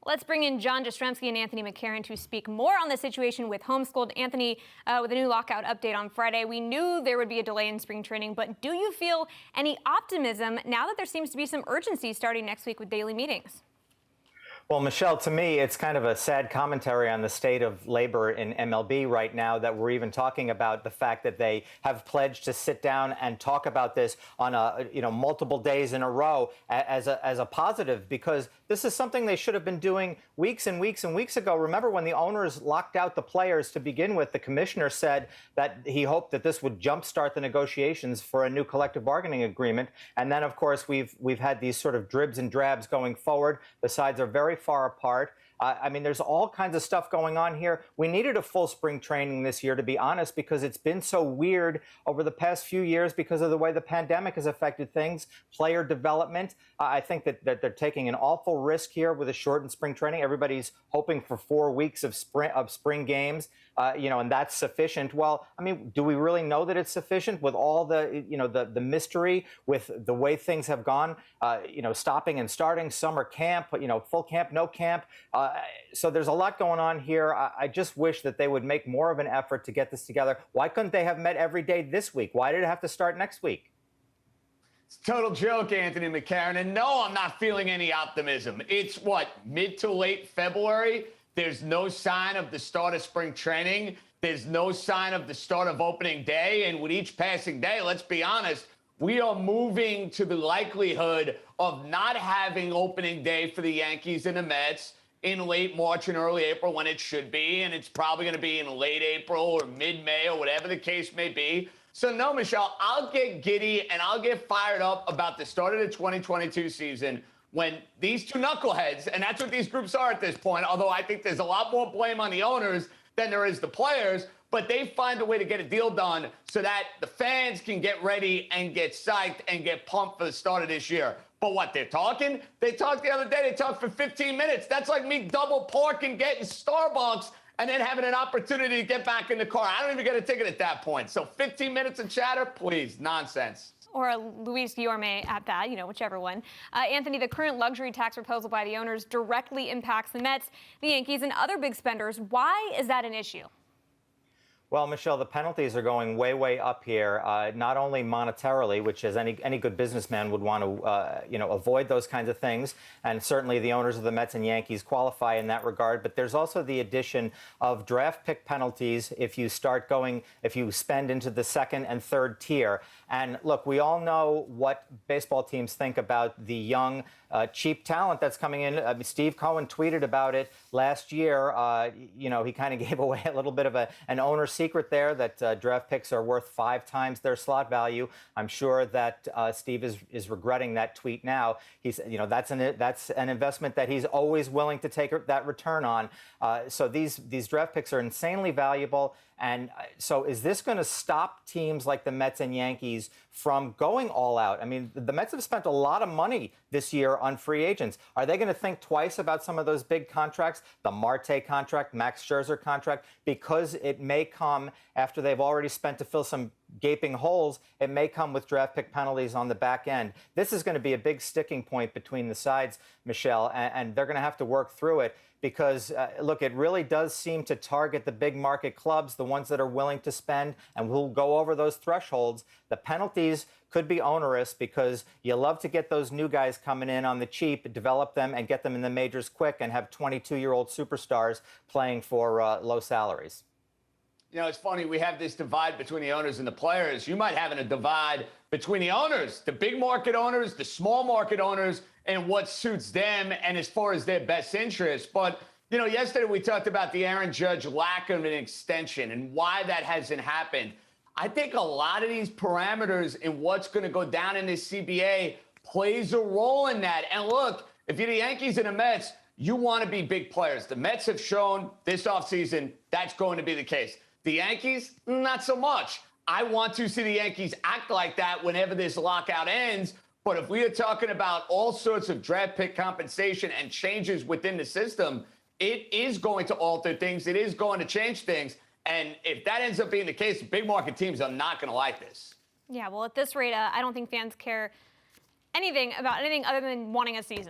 Let's bring in Jastremski and Anthony McCarron to speak more on the situation with homeschooled. Anthony, with a new lockout update on Friday, we knew there would be a delay in spring training, but do you feel any optimism now that there seems to be some urgency starting next week with daily meetings? Well, Michelle, to me, it's kind of a sad commentary on the state of labor in MLB right now that we're even talking about the fact that they have pledged to sit down and talk about this on multiple days in a row as a positive, because this is something they should have been doing weeks and weeks and weeks ago. Remember when the owners locked out the players to begin with, the commissioner said that he hoped that this would jumpstart the negotiations for a new collective bargaining agreement. And then, of course, we've had these sort of dribs and drabs going forward. The sides are very far apart. I mean, there's all kinds of stuff going on here. We needed a full spring training this year, to be honest, because it's been so weird over the past few years because of the way the pandemic has affected things, player development. I think that they're taking an awful risk here with a shortened spring training. Everybody's hoping for 4 weeks of spring games, and that's sufficient. Well, I mean, do we really know that it's sufficient with all the mystery with the way things have gone, stopping and starting, summer camp, full camp, no camp. So there's a lot going on here. I just wish that they would make more of an effort to get this together. Why couldn't they have met every day this week? Why did it have to start next week? It's a total joke, Anthony McCarron. And no, I'm not feeling any optimism. It's mid to late February. There's no sign of the start of spring training. There's no sign of the start of opening day. And with each passing day, let's be honest, we are moving to the likelihood of not having opening day for the Yankees and the Mets in late March and early April when it should be, and it's probably going to be in late April or mid-May or whatever the case may be. So no, Michelle, I'll get giddy and I'll get fired up about the start of the 2022 season when these two knuckleheads, and that's what these groups are at this point, although I think there's a lot more blame on the owners than there is the players, but they find a way to get a deal done so that the fans can get ready and get psyched and get pumped for the start of this year. But what, they're talking? They talked the other day, they talked for 15 minutes. That's like me double parking, getting Starbucks, and then having an opportunity to get back in the car. I don't even get a ticket at that point. So 15 minutes of chatter, please, nonsense. Or a Luis Guillorme at that, whichever one. Anthony, the current luxury tax proposal by the owners directly impacts the Mets, the Yankees, and other big spenders. Why is that an issue? Well, Michelle, the penalties are going way, way up here, not only monetarily, which as any good businessman would want to, avoid those kinds of things. And certainly the owners of the Mets and Yankees qualify in that regard. But there's also the addition of draft pick penalties if you spend into the second and third tier. And look, we all know what baseball teams think about the young, cheap talent that's coming in. Steve Cohen tweeted about it last year. He kind of gave away a little bit of an owner's secret there that draft picks are worth 5 times their slot value. I'm sure that Steve is regretting that tweet now. He's, that's an investment that he's always willing to take that return on. So these draft picks are insanely valuable. And so is this going to stop teams like the Mets and Yankees from going all out? I mean, the Mets have spent a lot of money this year on free agents. Are they going to think twice about some of those big contracts, the Marte contract, Max Scherzer contract, because it may come after they've already spent to fill some gaping holes? It may come with draft pick penalties on the back end. This is going to be a big sticking point between the sides, Michelle, and they're going to have to work through it because, look, it really does seem to target the big market clubs, the ones that are willing to spend and will go over those thresholds. The penalties could be onerous because you love to get those new guys coming in on the cheap, develop them, and get them in the majors quick and have 22-year-old superstars playing for low salaries. It's funny, we have this divide between the owners and the players. You might have a divide between the owners, the big market owners, the small market owners, and what suits them and as far as their best interest. But, yesterday we talked about the Aaron Judge lack of an extension and why that hasn't happened. I think a lot of these parameters in what's going to go down in this CBA plays a role in that. And look, if you're the Yankees and the Mets, you want to be big players. The Mets have shown this offseason that's going to be the case. The Yankees, not so much. I want to see the Yankees act like that whenever this lockout ends. But if we are talking about all sorts of draft pick compensation and changes within the system, it is going to alter things. It is going to change things. And if that ends up being the case, big market teams are not going to like this. Yeah, well, at this rate, I don't think fans care anything about anything other than wanting a season.